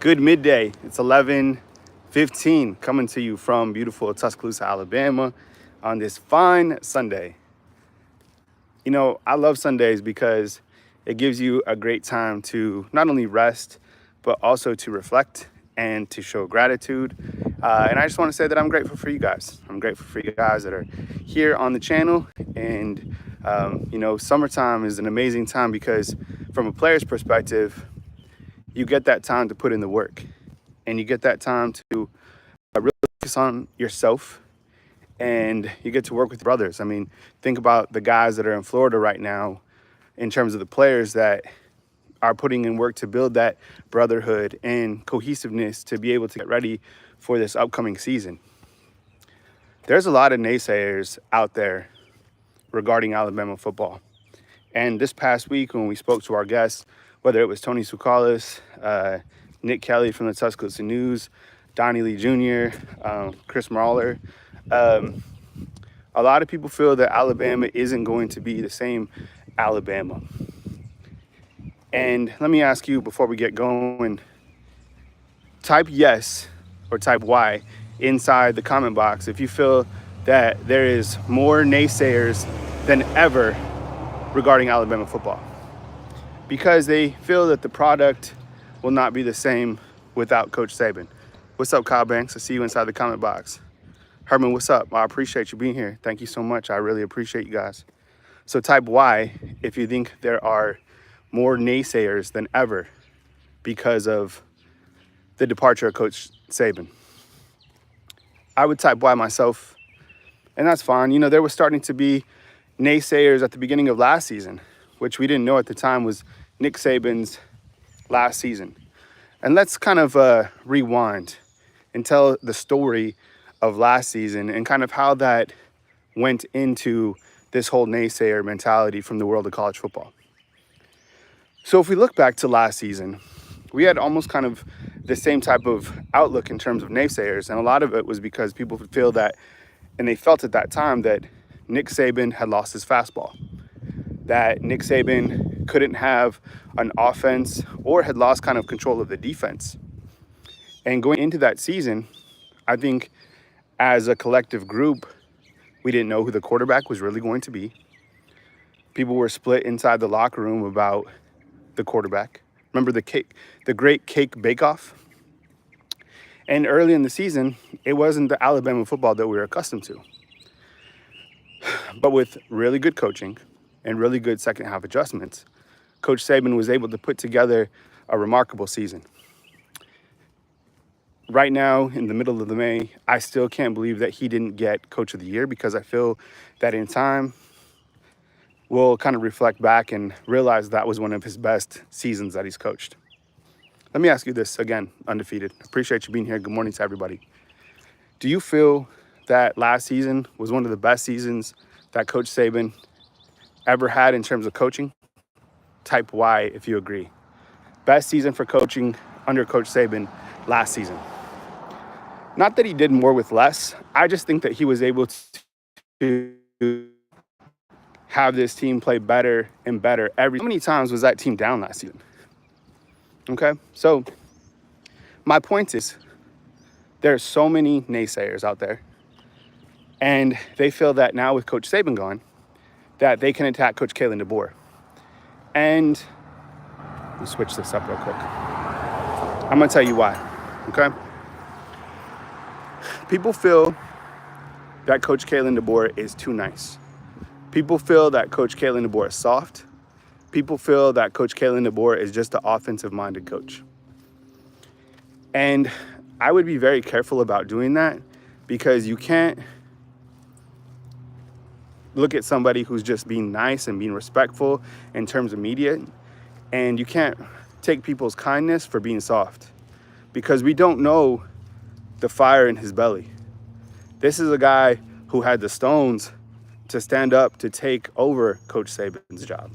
Good midday. It's 11:15 coming to you from beautiful Tuscaloosa, Alabama on this fine Sunday. You know, I love Sundays because it gives you a great time to not only rest, but also to reflect and to show gratitude. And I just want to say that I'm grateful for you guys. I'm grateful for you guys that are here on the channel. And, summertime is an amazing time because from a player's perspective, you get that time to put in the work and you get that time to really focus on yourself, and you get to work with brothers. I mean, think about the guys that are in Florida right now in terms of the players that are putting in work to build that brotherhood and cohesiveness to be able to get ready for this upcoming season. There's a lot of naysayers out there regarding Alabama football. And this past week when we spoke to our guests, whether it was Tony Sukalis, Nick Kelly from the Tuscaloosa News, Donnie Lee Jr., Chris Mauler, a lot of people feel that Alabama isn't going to be the same Alabama. And let me ask you before we get going, type yes or type Y inside the comment box if you feel that there is more naysayers than ever regarding Alabama football, because they feel that the product will not be the same without Coach Saban. What's up, Kyle Banks? I see you inside the comment box. Herman, what's up? I appreciate you being here. Thank you so much. I really appreciate you guys. So type Y if you think there are more naysayers than ever because of the departure of Coach Saban. I would type Y myself, and that's fine. You know, there was starting to be naysayers at the beginning of last season, which we didn't know at the time was Nick Saban's last season. And let's kind of rewind and tell the story of last season and kind of how that went into this whole naysayer mentality from the world of college football. So if we look back to last season, we had almost kind of the same type of outlook in terms of naysayers. And a lot of it was because people feel that, and they felt at that time that Nick Saban had lost his fastball, that Nick Saban couldn't have an offense or had lost kind of control of the defense. And going into that season, I think as a collective group, we didn't know who the quarterback was really going to be. People were split inside the locker room about the quarterback. Remember the great cake bake-off? And early in the season, it wasn't the Alabama football that we were accustomed to. But with really good coaching and really good second half adjustments, Coach Saban was able to put together a remarkable season. Right now, in the middle of the May, I still can't believe that he didn't get Coach of the Year, because I feel that in time, we'll kind of reflect back and realize that was one of his best seasons that he's coached. Let me ask you this again, undefeated. Appreciate you being here. Good morning to everybody. Do you feel that last season was one of the best seasons that Coach Saban ever had in terms of coaching? Type Y if you agree. Best season for coaching under Coach Saban last season. Not that he did more with less. I just think that he was able to have this team play better and better. How many times was that team down last season? Okay, so my point is, there are so many naysayers out there, and they feel that now with Coach Saban gone, that they can attack Coach Kalen DeBoer. And let me switch this up real quick. I'm gonna tell you why, okay? People feel that Coach Kalen DeBoer is too nice. People feel that Coach Kalen DeBoer is soft. People feel that Coach Kalen DeBoer is just an offensive-minded coach. And I would be very careful about doing that, because you can't look at somebody who's just being nice and being respectful in terms of media, and you can't take people's kindness for being soft, because we don't know the fire in his belly. This is a guy who had the stones to stand up to take over Coach Saban's job.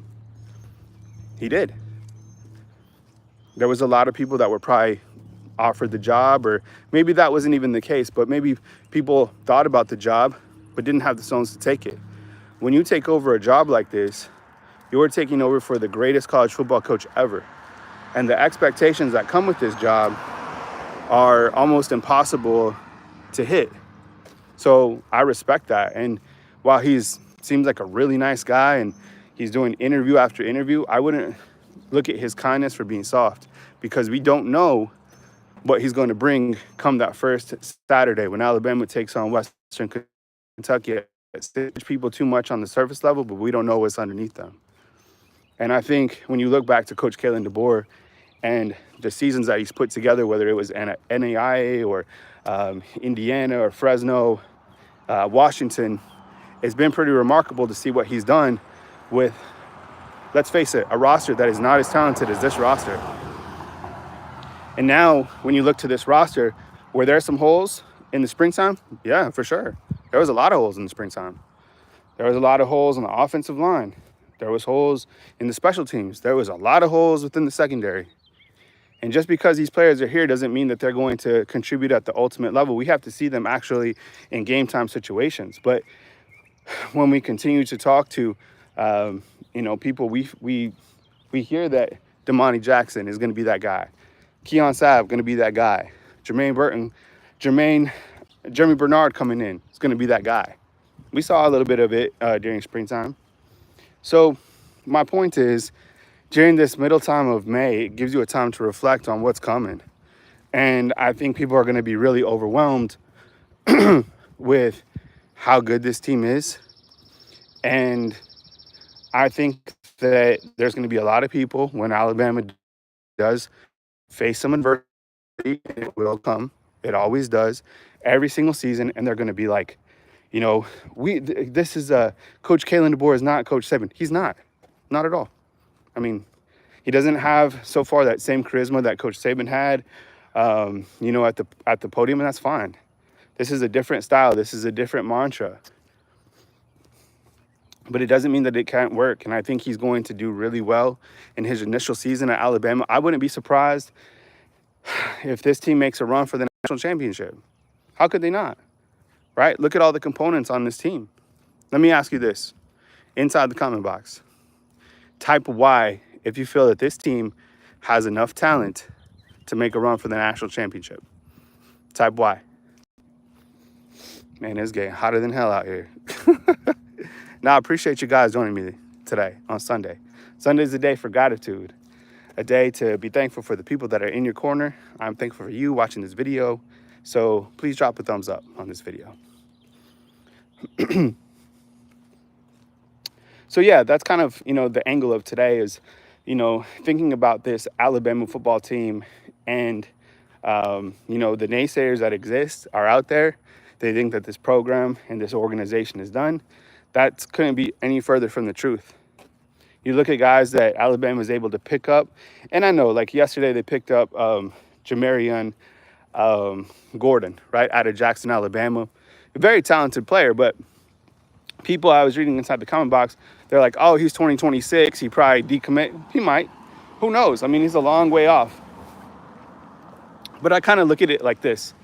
He did. There was a lot of people that were probably offered the job, or maybe that wasn't even the case, but maybe people thought about the job but didn't have the stones to take it. When you take over a job like this, you're taking over for the greatest college football coach ever. And the expectations that come with this job are almost impossible to hit. So I respect that. And while seems like a really nice guy and he's doing interview after interview, I wouldn't look at his kindness for being soft, because we don't know what he's going to bring come that first Saturday when Alabama takes on Western Kentucky. People too much on the surface level, but we don't know what's underneath them. And I think when you look back to Coach Kalen DeBoer and the seasons that he's put together, whether it was NAIA or Indiana or Fresno, Washington, it's been pretty remarkable to see what he's done with, let's face it, a roster that is not as talented as this roster. And now when you look to this roster, were there some holes in the springtime? Yeah, for sure. There was a lot of holes in the springtime. There was a lot of holes on the offensive line. There was holes in the special teams. There was a lot of holes within the secondary. And just because these players are here doesn't mean that they're going to contribute at the ultimate level. We have to see them actually in game time situations. But when we continue to talk to, people, we hear that Damani Jackson is going to be that guy. Keon Sabb going to be that guy. Jeremy Bernard coming in is going to be that guy. We saw a little bit of it during springtime. So my point is, during this middle time of May, it gives you a time to reflect on what's coming. And I think people are going to be really overwhelmed with how good this team is. And I think that there's going to be a lot of people when Alabama does face some adversity, and it will come. It always does, every single season. And they're going to be like, this is Coach Kalen DeBoer is not Coach Saban. He's not at all. I mean, he doesn't have so far that same charisma that Coach Saban had, at the podium, and that's fine. This is a different style. This is a different mantra. But it doesn't mean that it can't work. And I think he's going to do really well in his initial season at Alabama. I wouldn't be surprised if this team makes a run for the national championship. How could they not? Right? Look at all the components on this team. Let me ask you this. Inside the comment box, type Y if you feel that this team has enough talent to make a run for the national championship. Type Y. Man, it's getting hotter than hell out here. Now, I appreciate you guys joining me today on Sunday. Sunday is a day for gratitude, a day to be thankful for the people that are in your corner. I'm thankful for you watching this video. So please drop a thumbs up on this video. So yeah, that's kind of, the angle of today is, thinking about this Alabama football team and, the naysayers that exist are out there. They think that this program and this organization is done. That couldn't be any further from the truth. You look at guys that Alabama is able to pick up, and I know, like yesterday, they picked up Jamarion Gordon, right, out of Jackson, Alabama. A very talented player, but people I was reading inside the comment box, they're like, oh, he's 2026. He probably decommit. He might. Who knows? I mean, he's a long way off. But I kind of look at it like this.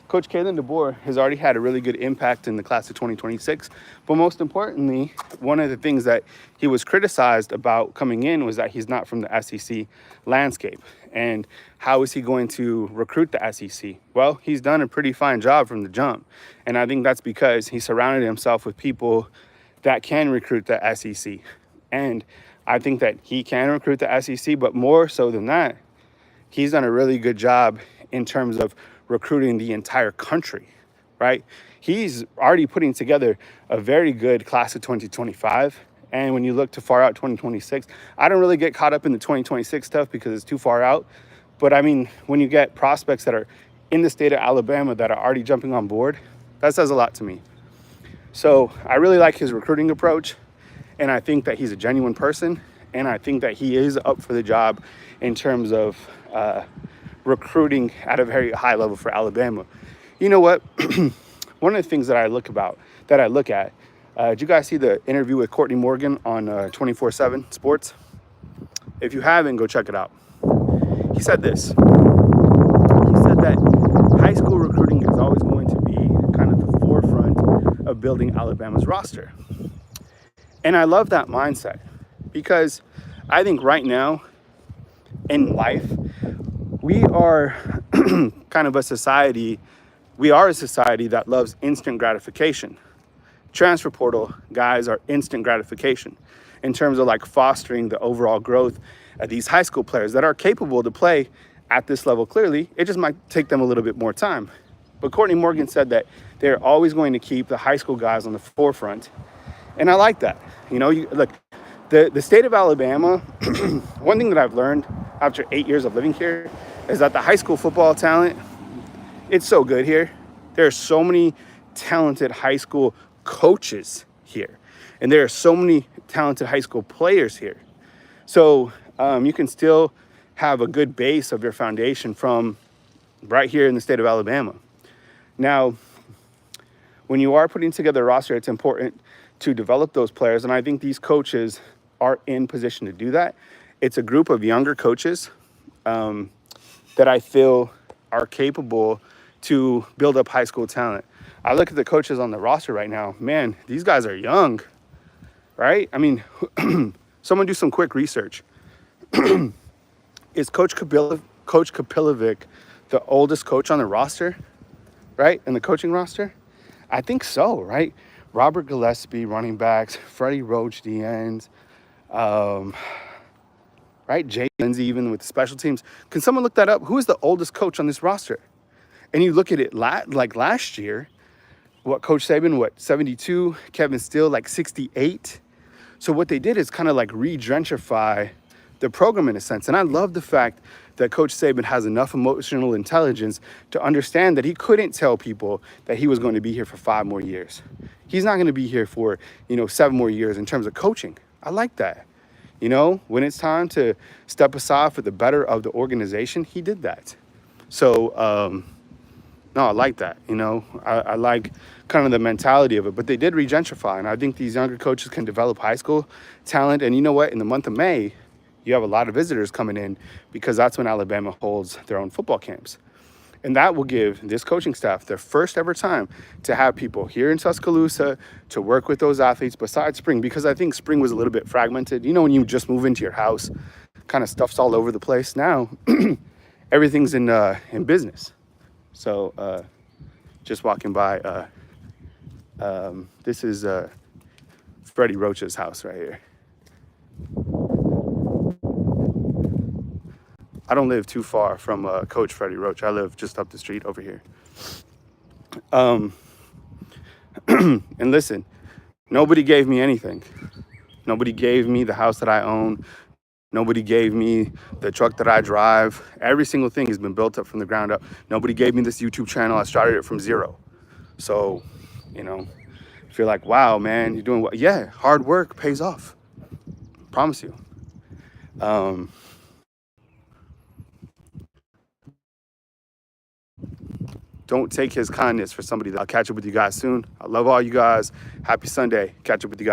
Coach Kalen DeBoer has already had a really good impact in the class of 2026. But most importantly, one of the things that he was criticized about coming in was that he's not from the SEC landscape. And how is he going to recruit the SEC? Well, he's done a pretty fine job from the jump. And I think that's because he surrounded himself with people that can recruit the SEC. And I think that he can recruit the SEC, but more so than that, he's done a really good job in terms of recruiting the entire country, right? He's already putting together a very good class of 2025. And when you look to far out 2026, I don't really get caught up in the 2026 stuff because it's too far out. But I mean, when you get prospects that are in the state of Alabama that are already jumping on board, that says a lot to me. So I really like his recruiting approach. And I think that he's a genuine person. And I think that he is up for the job in terms of recruiting at a very high level for Alabama. You know what? One of the things that I look at, did you guys see the interview with Courtney Morgan on 24/7 Sports? If you haven't, go check it out. He said this. He said that high school recruiting is always going to be kind of the forefront of building Alabama's roster. And I love that mindset because I think right now in life, we are kind of a society, we are a society that loves instant gratification. Transfer portal guys are instant gratification in terms of like fostering the overall growth of these high school players that are capable to play at this level. Clearly, it just might take them a little bit more time. But Courtney Morgan said that they're always going to keep the high school guys on the forefront. And I like that. You know, look, the state of Alabama, one thing that I've learned after 8 years of living here is that the high school football talent, it's so good here. There are so many talented high school coaches here. And there are so many talented high school players here. So you can still have a good base of your foundation from right here in the state of Alabama. Now, when you are putting together a roster, it's important to develop those players. And I think these coaches are in position to do that. It's a group of younger coaches that I feel are capable to build up high school talent. I look at the coaches on the roster right now. Man, these guys are young, right? I mean, someone do some quick research. Is Coach Kapilovic the oldest coach on the roster, right? In the coaching roster? I think so, right? Robert Gillespie, running backs, Freddie Roach, the ends, right? Jay Lindsey, even with the special teams. Can someone look that up? Who is the oldest coach on this roster? And you look at it like last year, what Coach Saban, 72? Kevin Steele, 68. So what they did is kind of like re-gentrify the program in a sense. And I love the fact that Coach Saban has enough emotional intelligence to understand that he couldn't tell people that he was going to be here for 5 more years. He's not going to be here for, 7 more years in terms of coaching. I like that. When it's time to step aside for the better of the organization, he did that. So, no, I like that. I like kind of the mentality of it, but they did re-gentrify. And I think these younger coaches can develop high school talent. And you know what? In the month of May, you have a lot of visitors coming in because that's when Alabama holds their own football camps. And that will give this coaching staff their first ever time to have people here in Tuscaloosa to work with those athletes besides spring, because I think spring was a little bit fragmented. When you just move into your house, kind of stuff's all over the place. Now, everything's in business. So just walking by, this is Freddie Roach's house right here. I don't live too far from Coach Freddie Roach. I live just up the street over here. And listen, nobody gave me anything. Nobody gave me the house that I own. Nobody gave me the truck that I drive. Every single thing has been built up from the ground up. Nobody gave me this YouTube channel. I started it from zero. So, if you're like, wow, man, you're doing what? Yeah, hard work pays off. Promise you. Don't take his kindness for somebody. I'll catch up with you guys soon. I love all you guys. Happy Sunday. Catch up with you guys.